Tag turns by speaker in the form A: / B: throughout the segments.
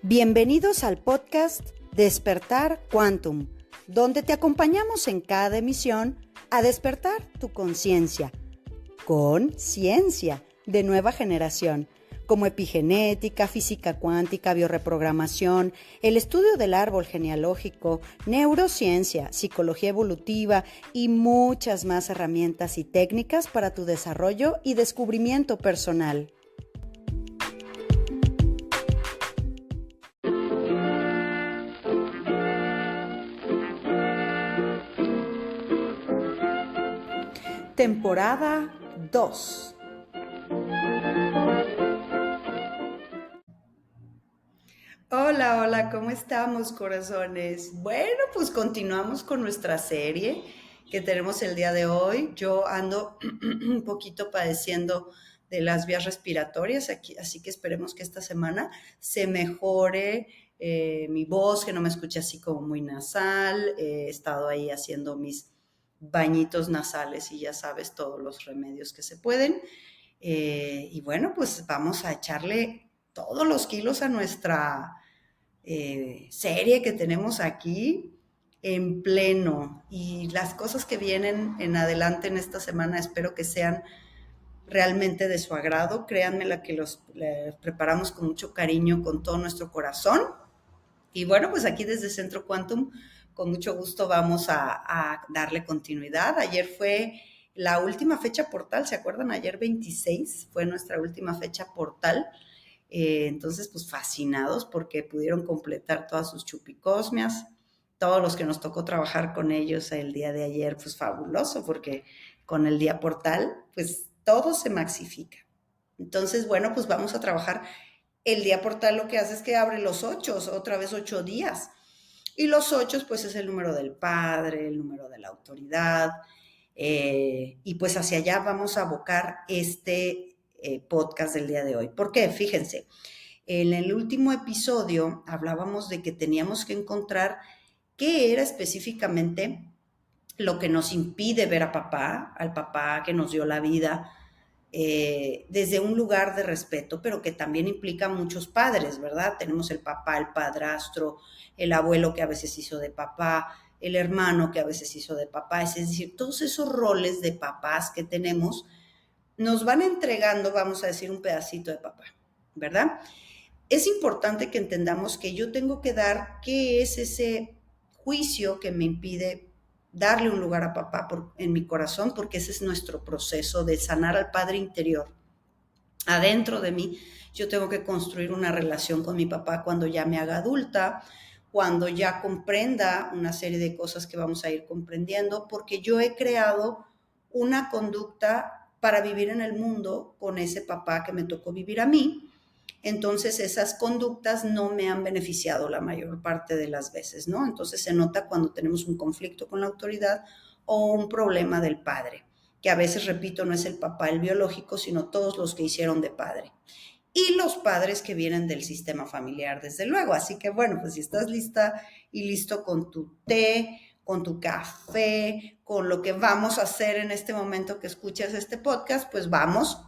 A: Bienvenidos al podcast Despertar Quantum, donde te acompañamos en cada emisión a despertar tu conciencia con ciencia de nueva generación, como epigenética, física cuántica, bioreprogramación, el estudio del árbol genealógico, neurociencia, psicología evolutiva y muchas más herramientas y técnicas para tu desarrollo y descubrimiento personal. Temporada 2. Hola, ¿cómo estamos, corazones? Bueno, pues continuamos con nuestra serie que tenemos el día de hoy. Yo ando un poquito padeciendo de las vías respiratorias, así que esperemos que esta semana se mejore mi voz, que no me escuche así como muy nasal. He estado ahí haciendo mis bañitos nasales y ya sabes todos los remedios que se pueden. Y bueno, pues vamos a echarle todos los kilos a nuestra serie que tenemos aquí en pleno. Y las cosas que vienen en adelante en esta semana espero que sean realmente de su agrado. Créanme la que los preparamos con mucho cariño, con todo nuestro corazón. Y bueno, pues aquí desde Centro Quantum, con mucho gusto vamos a darle continuidad. Ayer fue la última fecha portal, ¿se acuerdan? Ayer 26 fue nuestra última fecha portal. Entonces, pues fascinados porque pudieron completar todas sus chupicosmias. Todos los que nos tocó trabajar con ellos el día de ayer, pues fabuloso, porque con el día portal, pues todo se maxifica. Entonces, bueno, pues vamos a trabajar. El día portal lo que hace es que abre los 8, otra vez 8 días. Y los 8, pues es el número del padre, el número de la autoridad. Y pues hacia allá vamos a abocar este podcast del día de hoy. ¿Por qué? Fíjense, en el último episodio hablábamos de que teníamos que encontrar qué era específicamente lo que nos impide ver a papá, al papá que nos dio la vida, desde un lugar de respeto, pero que también implica muchos padres, ¿verdad? Tenemos el papá, el padrastro, el abuelo que a veces hizo de papá, el hermano que a veces hizo de papá, es decir, todos esos roles de papás que tenemos nos van entregando, vamos a decir, un pedacito de papá, ¿verdad? Es importante que entendamos que yo tengo que dar qué es ese juicio que me impide darle un lugar a papá en mi corazón, porque ese es nuestro proceso de sanar al padre interior. Adentro de mí, yo tengo que construir una relación con mi papá cuando ya me haga adulta, cuando ya comprenda una serie de cosas que vamos a ir comprendiendo, porque yo he creado una conducta para vivir en el mundo con ese papá que me tocó vivir a mí. Entonces esas conductas no me han beneficiado la mayor parte de las veces, ¿no? Entonces se nota cuando tenemos un conflicto con la autoridad o un problema del padre, que a veces, repito, no es el papá el biológico, sino todos los que hicieron de padre. Y los padres que vienen del sistema familiar, desde luego. Así que bueno, pues si estás lista y listo con tu té, con tu café, con lo que vamos a hacer en este momento que escuchas este podcast, pues vamos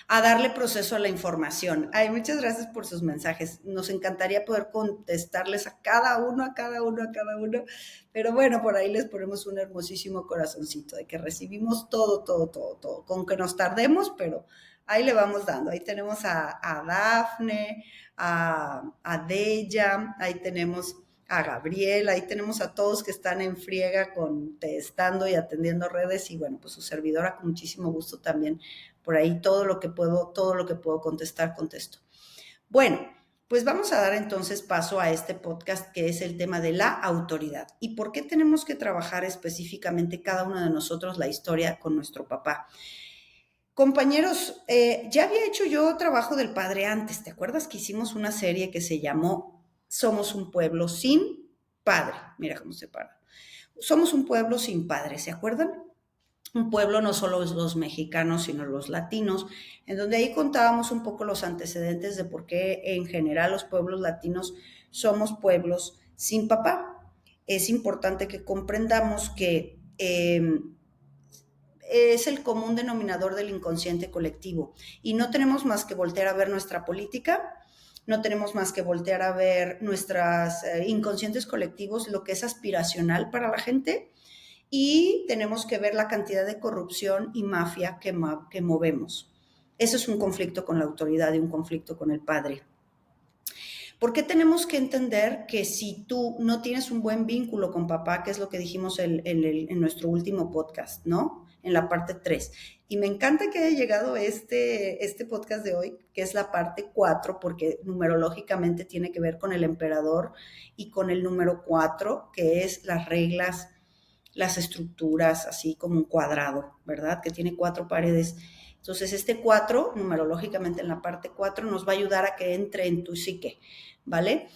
A: a darle proceso a la información. Ay, muchas gracias por sus mensajes. Nos encantaría poder contestarles a cada uno, pero bueno, por ahí les ponemos un hermosísimo corazoncito de que recibimos todo, con que nos tardemos, pero ahí le vamos dando. Ahí tenemos a Dafne, a Deya, ahí tenemos a Gabriel, ahí tenemos a todos que están en friega contestando y atendiendo redes y bueno, pues su servidora con muchísimo gusto también por ahí todo lo que puedo contestar, contesto. Bueno, pues vamos a dar entonces paso a este podcast que es el tema de la autoridad y por qué tenemos que trabajar específicamente cada uno de nosotros la historia con nuestro papá. Compañeros, ya había hecho yo trabajo del padre antes, ¿te acuerdas que hicimos una serie que se llamó Somos un pueblo sin padre? Mira cómo se para. Somos un pueblo sin padre, ¿se acuerdan? Un pueblo no solo los mexicanos, sino los latinos, en donde ahí contábamos un poco los antecedentes de por qué en general los pueblos latinos somos pueblos sin papá. Es importante que comprendamos que es el común denominador del inconsciente colectivo y no tenemos más que voltear a ver nuestra política no tenemos más que voltear a ver nuestros inconscientes colectivos, lo que es aspiracional para la gente, y tenemos que ver la cantidad de corrupción y mafia que movemos. Eso es un conflicto con la autoridad y un conflicto con el padre. ¿Por qué tenemos que entender que si tú no tienes un buen vínculo con papá, que es lo que dijimos en nuestro último podcast, ¿no? En la parte 3. Y me encanta que haya llegado este podcast de hoy, que es la parte 4, porque numerológicamente tiene que ver con el emperador y con el número 4, que es las reglas, las estructuras, así como un cuadrado, ¿verdad? Que tiene 4 paredes. Entonces, este 4, numerológicamente en la parte 4, nos va a ayudar a que entre en tu psique, ¿vale?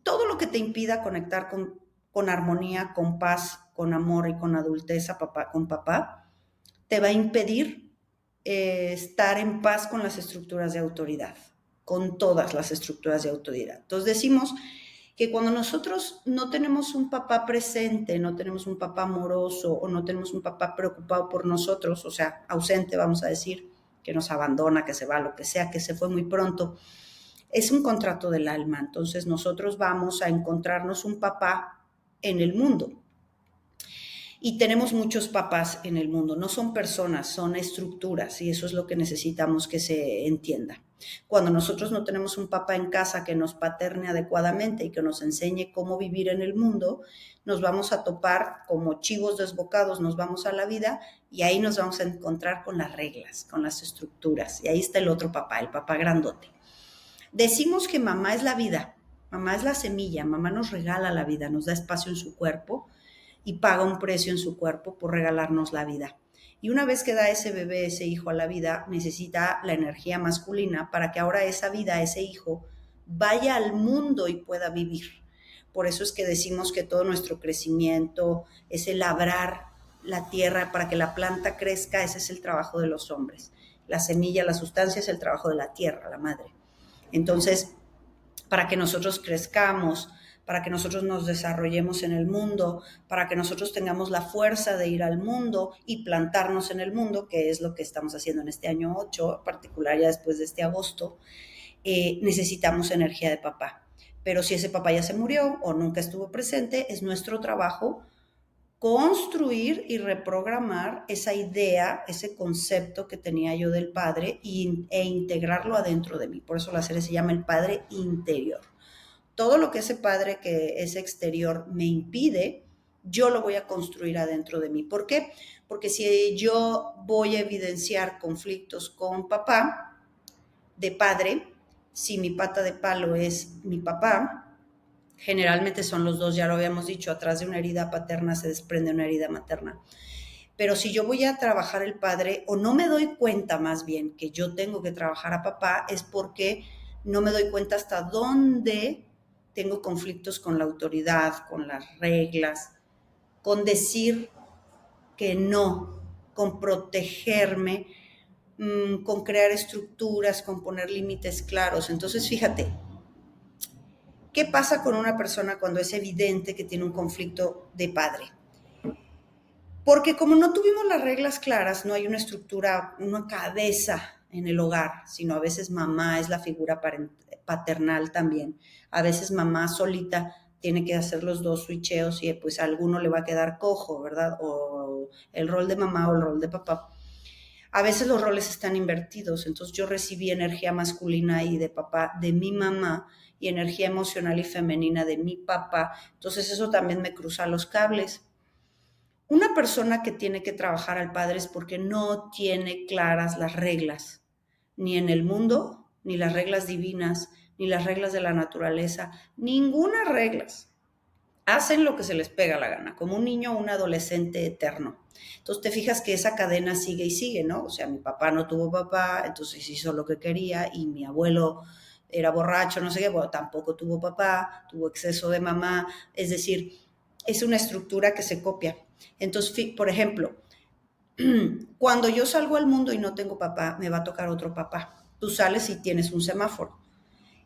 A: Todo lo que te impida conectar con armonía, con paz, con amor y con adultez con papá, te va a impedir estar en paz con las estructuras de autoridad, con todas las estructuras de autoridad. Entonces decimos que cuando nosotros no tenemos un papá presente, no tenemos un papá amoroso o no tenemos un papá preocupado por nosotros, o sea, ausente, vamos a decir, que nos abandona, que se va, lo que sea, que se fue muy pronto, es un contrato del alma. Entonces nosotros vamos a encontrarnos un papá en el mundo. Y tenemos muchos papás en el mundo, no son personas, son estructuras, y eso es lo que necesitamos que se entienda. Cuando nosotros no tenemos un papá en casa que nos paterne adecuadamente y que nos enseñe cómo vivir en el mundo, nos vamos a topar como chivos desbocados, nos vamos a la vida y ahí nos vamos a encontrar con las reglas, con las estructuras. Y ahí está el otro papá, el papá grandote. Decimos que mamá es la vida, mamá es la semilla, mamá nos regala la vida, nos da espacio en su cuerpo y paga un precio en su cuerpo por regalarnos la vida. Y una vez que da ese bebé, ese hijo a la vida, necesita la energía masculina para que ahora esa vida, ese hijo, vaya al mundo y pueda vivir. Por eso es que decimos que todo nuestro crecimiento, ese labrar la tierra para que la planta crezca, ese es el trabajo de los hombres. La semilla, la sustancia es el trabajo de la tierra, la madre. Entonces, para que nosotros crezcamos, para que nosotros nos desarrollemos en el mundo, para que nosotros tengamos la fuerza de ir al mundo y plantarnos en el mundo, que es lo que estamos haciendo en este año 8, en particular ya después de este agosto, necesitamos energía de papá. Pero si ese papá ya se murió o nunca estuvo presente, es nuestro trabajo construir y reprogramar esa idea, ese concepto que tenía yo del padre e integrarlo adentro de mí. Por eso la serie se llama El Padre Interior. Todo lo que ese padre que es exterior me impide, yo lo voy a construir adentro de mí. ¿Por qué? Porque si yo voy a evidenciar conflictos con papá, de padre, si mi pata de palo es mi papá, generalmente son los dos, ya lo habíamos dicho, atrás de una herida paterna se desprende una herida materna. Pero si yo voy a trabajar el padre, o no me doy cuenta más bien que yo tengo que trabajar a papá, es porque no me doy cuenta hasta dónde tengo conflictos con la autoridad, con las reglas, con decir que no, con protegerme, con crear estructuras, con poner límites claros. Entonces, fíjate, ¿qué pasa con una persona cuando es evidente que tiene un conflicto de padre? Porque como no tuvimos las reglas claras, no hay una estructura, una cabeza en el hogar, sino a veces mamá es la figura paternal también. A veces mamá solita tiene que hacer los dos switcheos y pues a alguno le va a quedar cojo, ¿verdad? O el rol de mamá o el rol de papá. A veces los roles están invertidos, entonces yo recibí energía masculina y de papá de mi mamá y energía emocional y femenina de mi papá, entonces eso también me cruza los cables. Una persona que tiene que trabajar al padre es porque no tiene claras las reglas, ni en el mundo, ni las reglas divinas, ni las reglas de la naturaleza, ninguna reglas. Hacen lo que se les pega la gana, como un niño o un adolescente eterno. Entonces te fijas que esa cadena sigue y sigue, ¿no? O sea, mi papá no tuvo papá, entonces hizo lo que quería, y mi abuelo era borracho, no sé qué, bueno, tampoco tuvo papá, tuvo exceso de mamá, es decir, es una estructura que se copia. Entonces, por ejemplo, cuando yo salgo al mundo y no tengo papá, me va a tocar otro papá. Tú sales y tienes un semáforo.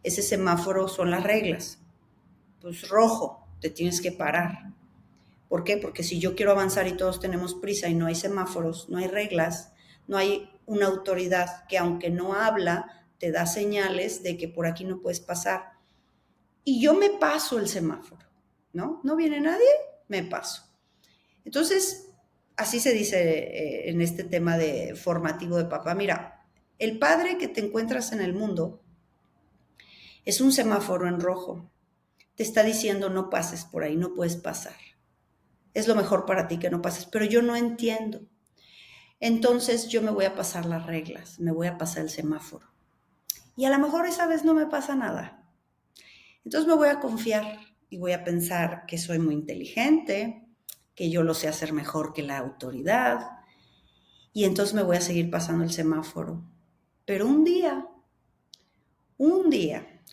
A: Ese semáforo son las reglas. Pues rojo, te tienes que parar. ¿Por qué? Porque si yo quiero avanzar y todos tenemos prisa y no hay semáforos, no hay reglas, no hay una autoridad que aunque no habla, te da señales de que por aquí no puedes pasar. Y yo me paso el semáforo, ¿no? No viene nadie, me paso. Entonces, así se dice en este tema de formativo de papá. Mira, el padre que te encuentras en el mundo es un semáforo en rojo. Te está diciendo no pases por ahí, no puedes pasar. Es lo mejor para ti que no pases, pero yo no entiendo. Entonces yo me voy a pasar las reglas, me voy a pasar el semáforo. Y a lo mejor esa vez no me pasa nada. Entonces me voy a confiar y voy a pensar que soy muy inteligente, que yo lo sé hacer mejor que la autoridad, y entonces me voy a seguir pasando el semáforo. Pero un día,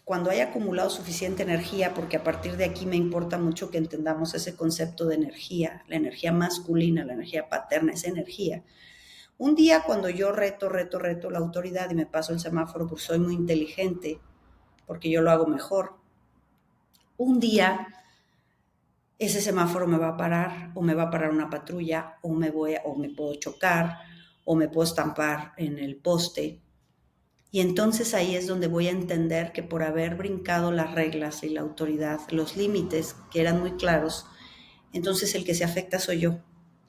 A: cuando haya acumulado suficiente energía, porque a partir de aquí me importa mucho que entendamos ese concepto de energía, la energía masculina, la energía paterna, esa energía. Un día cuando yo reto la autoridad y me paso el semáforo porque soy muy inteligente, porque yo lo hago mejor, un día ese semáforo me va a parar o me va a parar una patrulla o me puedo chocar o me puedo estampar en el poste. Y entonces ahí es donde voy a entender que por haber brincado las reglas y la autoridad, los límites que eran muy claros, entonces el que se afecta soy yo,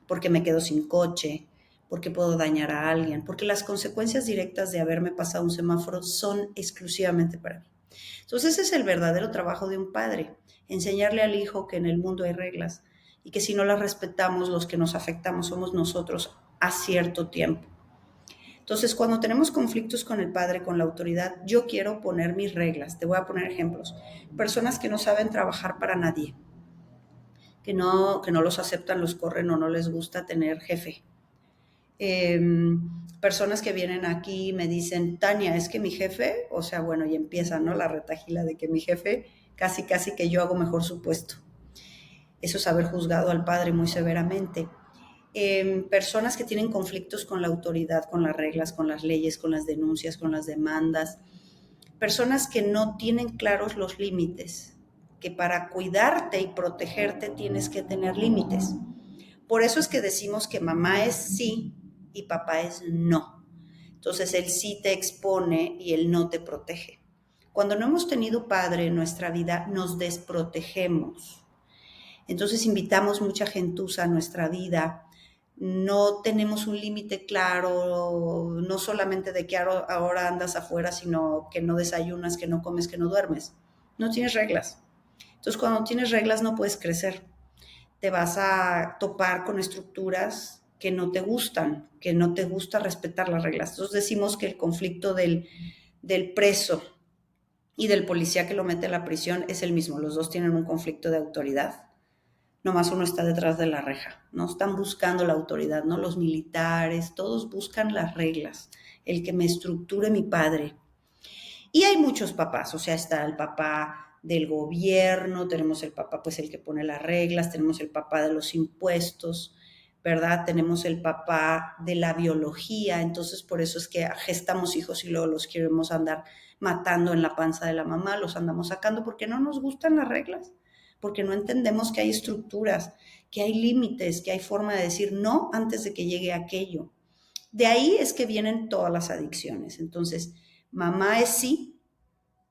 A: porque me quedo sin coche, porque puedo dañar a alguien, porque las consecuencias directas de haberme pasado un semáforo son exclusivamente para mí. Entonces ese es el verdadero trabajo de un padre, enseñarle al hijo que en el mundo hay reglas y que si no las respetamos, los que nos afectamos somos nosotros a cierto tiempo. Entonces, cuando tenemos conflictos con el padre, con la autoridad, yo quiero poner mis reglas. Te voy a poner ejemplos. Personas que no saben trabajar para nadie, que no los aceptan, los corren o no les gusta tener jefe. Personas que vienen aquí y me dicen, Tania, es que mi jefe, o sea, bueno, y empieza, ¿no? La retajila de que mi jefe casi que yo hago mejor su puesto. Eso es haber juzgado al padre muy severamente. Personas que tienen conflictos con la autoridad, con las reglas, con las leyes, con las denuncias, con las demandas. Personas que no tienen claros los límites, que para cuidarte y protegerte tienes que tener límites. Por eso es que decimos que mamá es sí y papá es no. Entonces el sí te expone y el no te protege. Cuando no hemos tenido padre en nuestra vida, nos desprotegemos. Entonces invitamos mucha gentuza a nuestra vida. No tenemos un límite claro, no solamente de que ahora andas afuera, sino que no desayunas, que no comes, que no duermes. No tienes reglas. Entonces cuando tienes reglas no puedes crecer. Te vas a topar con estructuras que no te gustan, que no te gusta respetar las reglas. Entonces decimos que el conflicto del preso y del policía que lo mete a la prisión es el mismo. Los dos tienen un conflicto de autoridad. Nomás uno está detrás de la reja, ¿no? Están buscando la autoridad, ¿no? Los militares, todos buscan las reglas, el que me estructure mi padre. Y hay muchos papás, o sea, está el papá del gobierno, tenemos el papá, pues el que pone las reglas, tenemos el papá de los impuestos, ¿verdad? Tenemos el papá de la biología, entonces por eso es que gestamos hijos y luego los queremos andar matando en la panza de la mamá, los andamos sacando porque no nos gustan las reglas, porque no entendemos que hay estructuras, que hay límites, que hay forma de decir no antes de que llegue aquello. De ahí es que vienen todas las adicciones. Entonces, mamá es sí,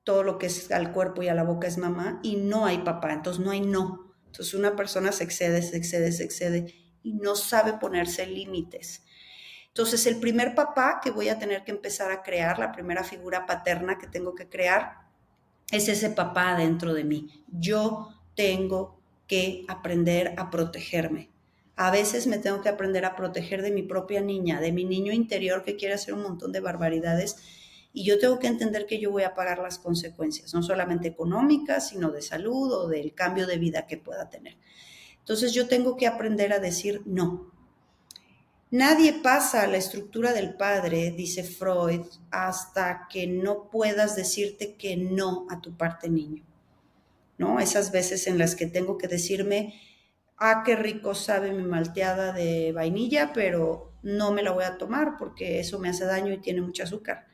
A: todo lo que es al cuerpo y a la boca es mamá, y no hay papá, entonces no hay no. Entonces una persona se excede y no sabe ponerse límites. Entonces el primer papá que voy a tener que empezar a crear, la primera figura paterna que tengo que crear, es ese papá dentro de mí. Yo tengo que aprender a protegerme. A veces me tengo que aprender a proteger de mi propia niña, de mi niño interior que quiere hacer un montón de barbaridades, y yo tengo que entender que yo voy a pagar las consecuencias, no solamente económicas, sino de salud o del cambio de vida que pueda tener. Entonces yo tengo que aprender a decir no. Nadie pasa a la estructura del padre, dice Freud, hasta que no puedas decirte que no a tu parte niño, ¿no? Esas veces en las que tengo que decirme, qué rico sabe mi malteada de vainilla, pero no me la voy a tomar porque eso me hace daño y tiene mucho azúcar.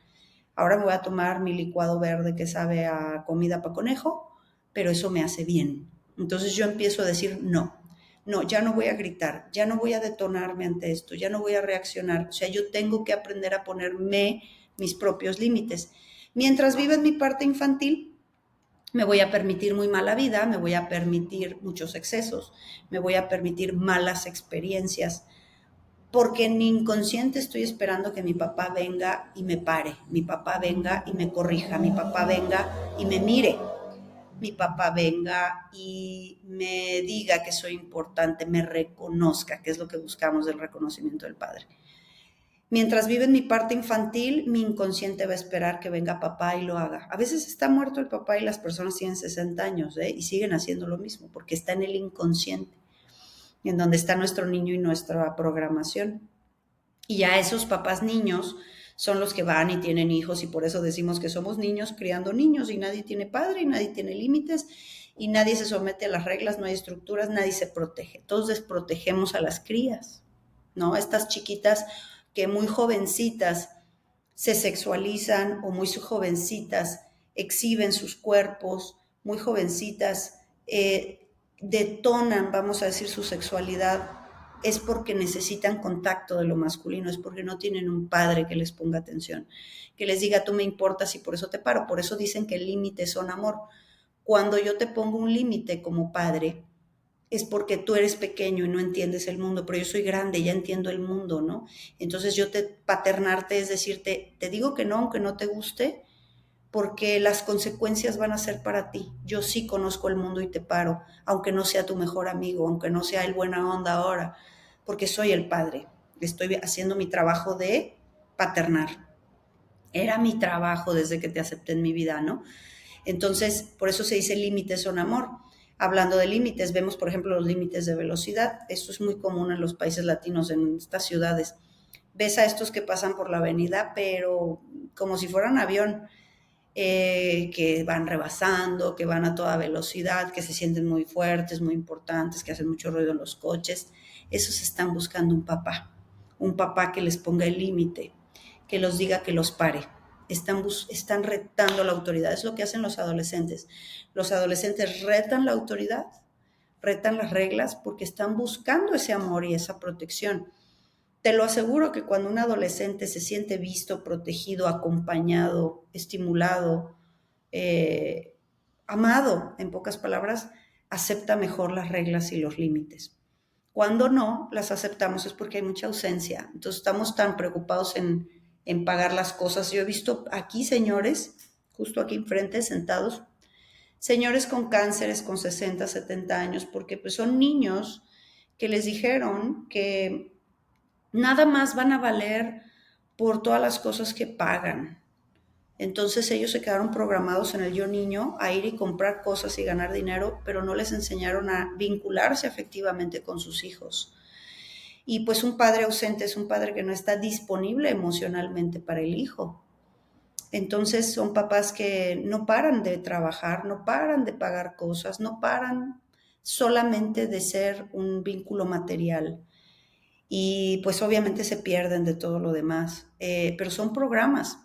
A: Ahora me voy a tomar mi licuado verde que sabe a comida para conejo, pero eso me hace bien. Entonces yo empiezo a decir no. No, ya no voy a gritar, ya no voy a detonarme ante esto, ya no voy a reaccionar. O sea, yo tengo que aprender a ponerme mis propios límites. Mientras vive en mi parte infantil, me voy a permitir muy mala vida, me voy a permitir muchos excesos, me voy a permitir malas experiencias, porque en mi inconsciente estoy esperando que mi papá venga y me pare, mi papá venga y me corrija, mi papá venga y me mire, mi papá venga y me diga que soy importante, me reconozca, que es lo que buscamos del reconocimiento del padre. Mientras vive en mi parte infantil, mi inconsciente va a esperar que venga papá y lo haga. A veces está muerto el papá y las personas tienen 60 años, y siguen haciendo lo mismo, porque está en el inconsciente, en donde está nuestro niño y nuestra programación. Y ya esos papás niños son los que van y tienen hijos, y por eso decimos que somos niños criando niños, y nadie tiene padre y nadie tiene límites y nadie se somete a las reglas, no hay estructuras, nadie se protege. Todos desprotegemos a las crías, ¿no? Estas chiquitas que muy jovencitas se sexualizan, o muy jovencitas exhiben sus cuerpos, muy jovencitas detonan, vamos a decir, su sexualidad, es porque necesitan contacto de lo masculino, es porque no tienen un padre que les ponga atención, que les diga tú me importas y por eso te paro. Por eso dicen que límites son amor. Cuando yo te pongo un límite como padre, es porque tú eres pequeño y no entiendes el mundo, pero yo soy grande, ya entiendo el mundo, ¿no? Entonces paternarte es decirte, te digo que no, aunque no te guste, porque las consecuencias van a ser para ti. Yo sí conozco el mundo y te paro, aunque no sea tu mejor amigo, aunque no sea el buena onda ahora, porque soy el padre. Estoy haciendo mi trabajo de paternar. Era mi trabajo desde que te acepté en mi vida, ¿no? Entonces, por eso se dice límites son amor. Hablando de límites, vemos, por ejemplo, los límites de velocidad. Esto es muy común en los países latinos, en estas ciudades. Ves a estos que pasan por la avenida, pero como si fueran avión, que van rebasando, que van a toda velocidad, que se sienten muy fuertes, muy importantes, que hacen mucho ruido en los coches. Esos están buscando un papá que les ponga el límite, que los diga que los pare. Están retando la autoridad, es lo que hacen los adolescentes. Los adolescentes retan la autoridad, retan las reglas, porque están buscando ese amor y esa protección. Te lo aseguro que cuando un adolescente se siente visto, protegido, acompañado, estimulado, eh, amado, en pocas palabras, acepta mejor las reglas y los límites. Cuando no las aceptamos es porque hay mucha ausencia. Entonces estamos tan preocupados en pagar las cosas. Yo he visto aquí señores, justo aquí enfrente, sentados, señores con cánceres con 60, 70 años, porque pues son niños que les dijeron que nada más van a valer por todas las cosas que pagan. Entonces ellos se quedaron programados en el yo niño a ir y comprar cosas y ganar dinero, pero no les enseñaron a vincularse afectivamente con sus hijos. Y pues un padre ausente es un padre que no está disponible emocionalmente para el hijo. Entonces son papás que no paran de trabajar, no paran de pagar cosas, no paran solamente de ser un vínculo material. Y pues obviamente se pierden de todo lo demás, pero son programas.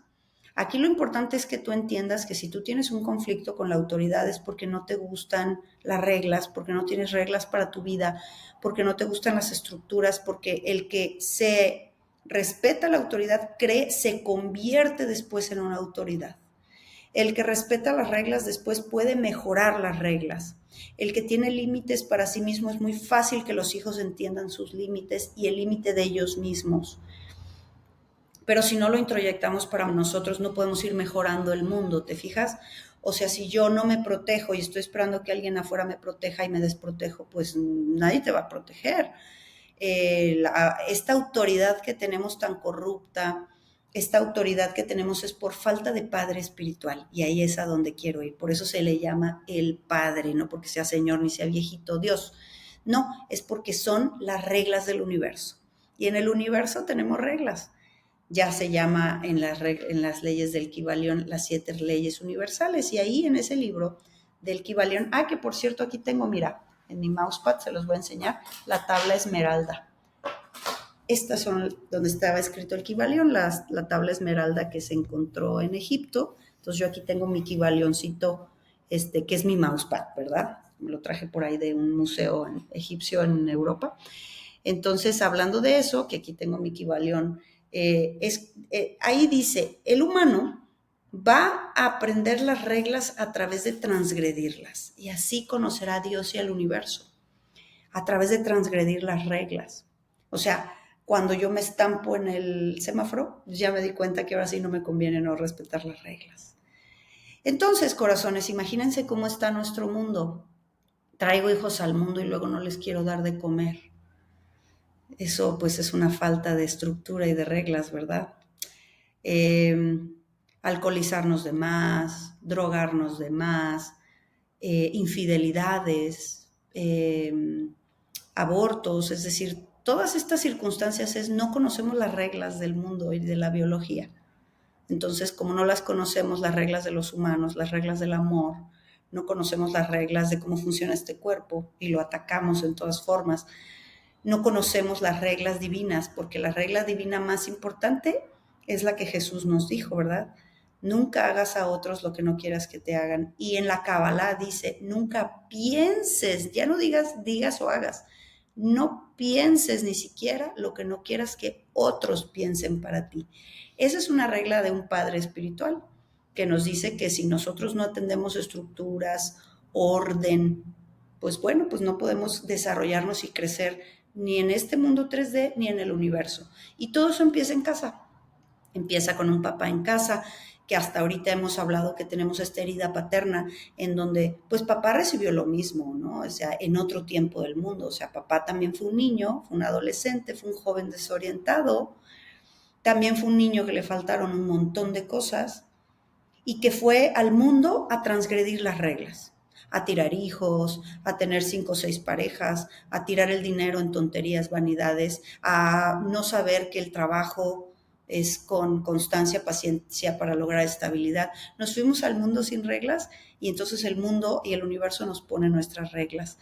A: Aquí lo importante es que tú entiendas que si tú tienes un conflicto con la autoridad es porque no te gustan las reglas, porque no tienes reglas para tu vida, porque no te gustan las estructuras, porque el que se respeta la autoridad se convierte después en una autoridad. El que respeta las reglas después puede mejorar las reglas. El que tiene límites para sí mismo, es muy fácil que los hijos entiendan sus límites y el límite de ellos mismos. Pero si no lo introyectamos para nosotros, no podemos ir mejorando el mundo, ¿te fijas? O sea, si yo no me protejo y estoy esperando que alguien afuera me proteja y me desprotejo, pues nadie te va a proteger. Esta autoridad que tenemos tan corrupta, esta autoridad que tenemos es por falta de padre espiritual, y ahí es a donde quiero ir. Por eso se le llama el padre, no porque sea señor ni sea viejito Dios, no, es porque son las reglas del universo. Y en el universo tenemos reglas. Ya se llama en las leyes del Kybalión las 7 leyes universales, y ahí en ese libro del Kybalión, que por cierto aquí tengo, mira, en mi mousepad se los voy a enseñar, la tabla esmeralda. Estas son donde estaba escrito el Kybalión, la tabla esmeralda que se encontró en Egipto. Entonces yo aquí tengo mi Kybalioncito, que es mi mousepad, ¿verdad? Me lo traje por ahí de un museo egipcio en Europa. Entonces, hablando de eso, que aquí tengo mi Kybalión, ahí dice, el humano va a aprender las reglas a través de transgredirlas y así conocerá a Dios y al universo, a través de transgredir las reglas. O sea, cuando yo me estampo en el semáforo, ya me di cuenta que ahora sí no me conviene no respetar las reglas. Entonces, corazones, imagínense cómo está nuestro mundo. Traigo hijos al mundo y luego no les quiero dar de comer. Eso pues es una falta de estructura y de reglas, ¿verdad? Eh, Alcoholizarnos de más, drogarnos de más, infidelidades, abortos, es decir, todas estas circunstancias es no conocemos las reglas del mundo y de la biología. Entonces, como no las conocemos, las reglas de los humanos, las reglas del amor, no conocemos las reglas de cómo funciona este cuerpo y lo atacamos en todas formas, no conocemos las reglas divinas, porque la regla divina más importante es la que Jesús nos dijo, ¿verdad? Nunca hagas a otros lo que no quieras que te hagan. Y en la Kabbalah dice, nunca pienses, ya no digas o hagas, no pienses ni siquiera lo que no quieras que otros piensen para ti. Esa es una regla de un padre espiritual que nos dice que si nosotros no atendemos estructuras, orden, pues bueno, pues no podemos desarrollarnos y crecer ni en este mundo 3D ni en el universo. Y todo eso empieza en casa. Empieza con un papá en casa, que hasta ahorita hemos hablado que tenemos esta herida paterna en donde pues papá recibió lo mismo, ¿no? O sea, en otro tiempo del mundo. O sea, papá también fue un niño, fue un adolescente, fue un joven desorientado, también fue un niño que le faltaron un montón de cosas y que fue al mundo a transgredir las reglas, a tirar hijos, a tener 5 o 6 parejas, a tirar el dinero en tonterías, vanidades, a no saber que el trabajo es con constancia, paciencia para lograr estabilidad. Nos fuimos al mundo sin reglas y entonces el mundo y el universo nos pone nuestras reglas.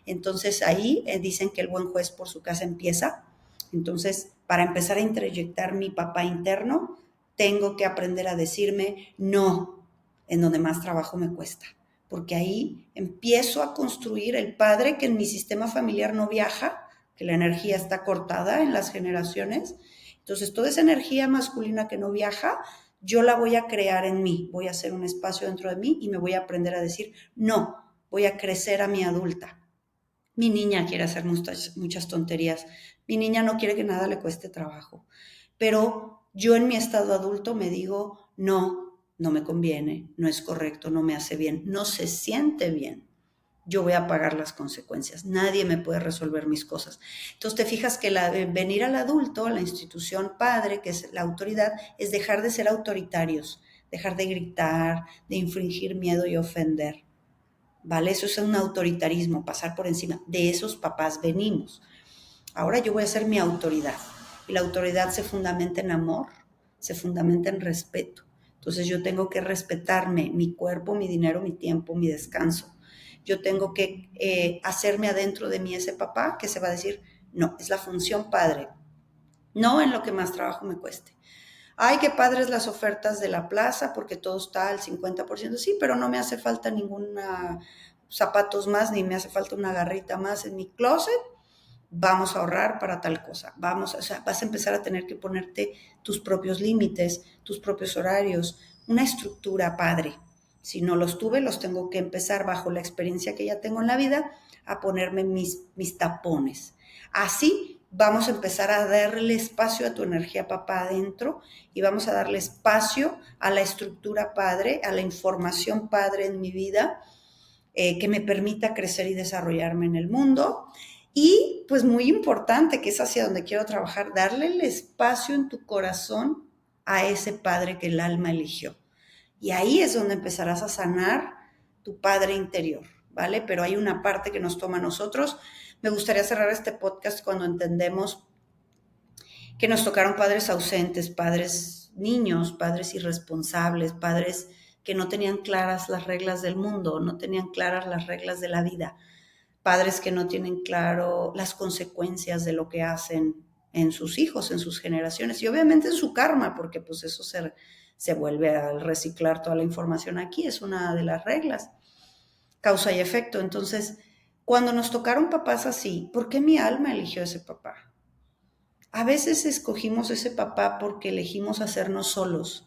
A: Entonces ahí dicen que el buen juez por su casa empieza. Entonces, para empezar a introyectar mi papá interno, tengo que aprender a decirme no en donde más trabajo me cuesta, porque ahí empiezo a construir el padre que en mi sistema familiar no viaja, que la energía está cortada en las generaciones. Entonces, toda esa energía masculina que no viaja, yo la voy a crear en mí, voy a hacer un espacio dentro de mí y me voy a aprender a decir no, voy a crecer a mi adulta. Mi niña quiere hacer muchas tonterías. Mi niña no quiere que nada le cueste trabajo. Pero yo en mi estado adulto me digo, no, no me conviene, no es correcto, no me hace bien, no se siente bien. Yo voy a pagar las consecuencias. Nadie me puede resolver mis cosas. Entonces te fijas que venir al adulto, a la institución padre, que es la autoridad, es dejar de ser autoritarios, dejar de gritar, de infringir miedo y ofender. ¿Vale? Eso es un autoritarismo, pasar por encima. De esos papás venimos. Ahora yo voy a ser mi autoridad. Y la autoridad se fundamenta en amor, se fundamenta en respeto. Entonces yo tengo que respetarme, mi cuerpo, mi dinero, mi tiempo, mi descanso. Yo tengo que hacerme adentro de mí ese papá que se va a decir, no, es la función padre, no en lo que más trabajo me cueste. Ay, qué padres las ofertas de la plaza porque todo está al 50%. Sí, pero no me hace falta ninguna zapatos más, ni me hace falta una garrita más en mi closet. Vamos a ahorrar para tal cosa. Vamos, o sea, vas a empezar a tener que ponerte tus propios límites, tus propios horarios, una estructura padre. Si no los tuve, los tengo que empezar bajo la experiencia que ya tengo en la vida a ponerme mis tapones. Así vamos a empezar a darle espacio a tu energía papá adentro y vamos a darle espacio a la estructura padre, a la información padre en mi vida, que me permita crecer y desarrollarme en el mundo. Y pues muy importante, que es hacia donde quiero trabajar, darle el espacio en tu corazón a ese padre que el alma eligió. Y ahí es donde empezarás a sanar tu padre interior, ¿vale? Pero hay una parte que nos toma a nosotros. Me gustaría cerrar este podcast cuando entendemos que nos tocaron padres ausentes, padres niños, padres irresponsables, padres que no tenían claras las reglas del mundo, no tenían claras las reglas de la vida, padres que no tienen claro las consecuencias de lo que hacen en sus hijos, en sus generaciones y obviamente en su karma, porque pues eso se vuelve a reciclar toda la información aquí, es una de las reglas, causa y efecto. Entonces, cuando nos tocaron papás así, ¿por qué mi alma eligió ese papá? A veces escogimos ese papá porque elegimos hacernos solos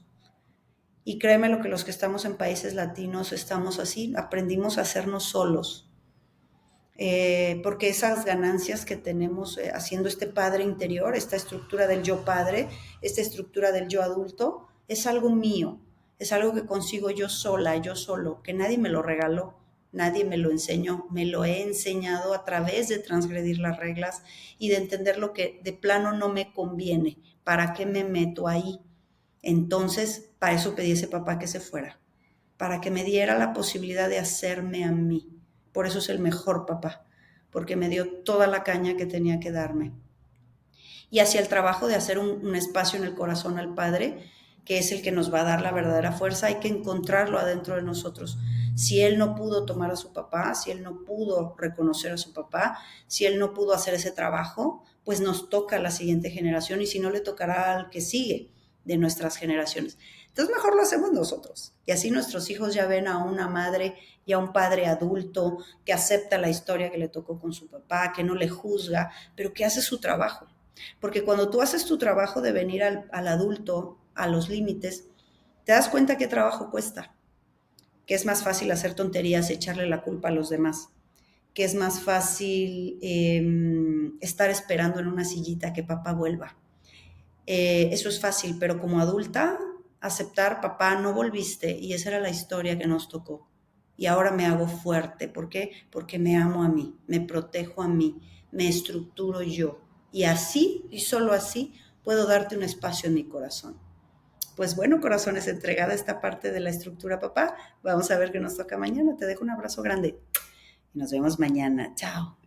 A: Y créeme lo que los que estamos en países latinos estamos así, aprendimos a hacernos solos. Porque esas ganancias que tenemos haciendo este padre interior, esta estructura del yo padre, esta estructura del yo adulto, es algo mío, es algo que consigo yo sola, yo solo, que nadie me lo regaló, nadie me lo enseñó, me lo he enseñado a través de transgredir las reglas y de entender lo que de plano no me conviene, para qué me meto ahí. Entonces, para eso pedí a ese papá que se fuera, para que me diera la posibilidad de hacerme a mí. Por eso es el mejor papá, porque me dio toda la caña que tenía que darme. Y hacia el trabajo de hacer un espacio en el corazón al Padre, que es el que nos va a dar la verdadera fuerza, hay que encontrarlo adentro de nosotros. Si él no pudo tomar a su papá, si él no pudo reconocer a su papá, si él no pudo hacer ese trabajo, pues nos toca a la siguiente generación y si no le tocará al que sigue de nuestras generaciones. Entonces mejor lo hacemos nosotros. Y así nuestros hijos ya ven a una madre y a un padre adulto que acepta la historia que le tocó con su papá, que no le juzga, pero que hace su trabajo. Porque cuando tú haces tu trabajo de venir al adulto, a los límites, te das cuenta qué trabajo cuesta, que es más fácil hacer tonterías y echarle la culpa a los demás, que es más fácil estar esperando en una sillita que papá vuelva. Eso es fácil, pero como adulta, aceptar, papá, no volviste y esa era la historia que nos tocó. Y ahora me hago fuerte. ¿Por qué? Porque me amo a mí, me protejo a mí, me estructuro yo. Y así, y solo así, puedo darte un espacio en mi corazón. Pues bueno, corazones, entregada esta parte de la estructura, papá. Vamos a ver qué nos toca mañana. Te dejo un abrazo grande. Y nos vemos mañana. Chao.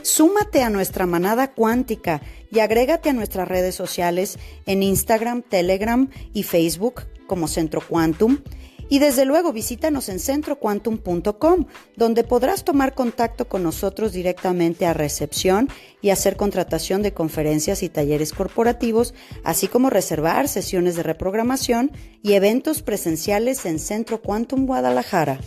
A: Súmate a nuestra manada cuántica y agrégate a nuestras redes sociales en Instagram, Telegram y Facebook como Centro Quantum. Y desde luego visítanos en centroquantum.com, donde podrás tomar contacto con nosotros directamente a recepción y hacer contratación de conferencias y talleres corporativos, así como reservar sesiones de reprogramación y eventos presenciales en Centro Quantum Guadalajara.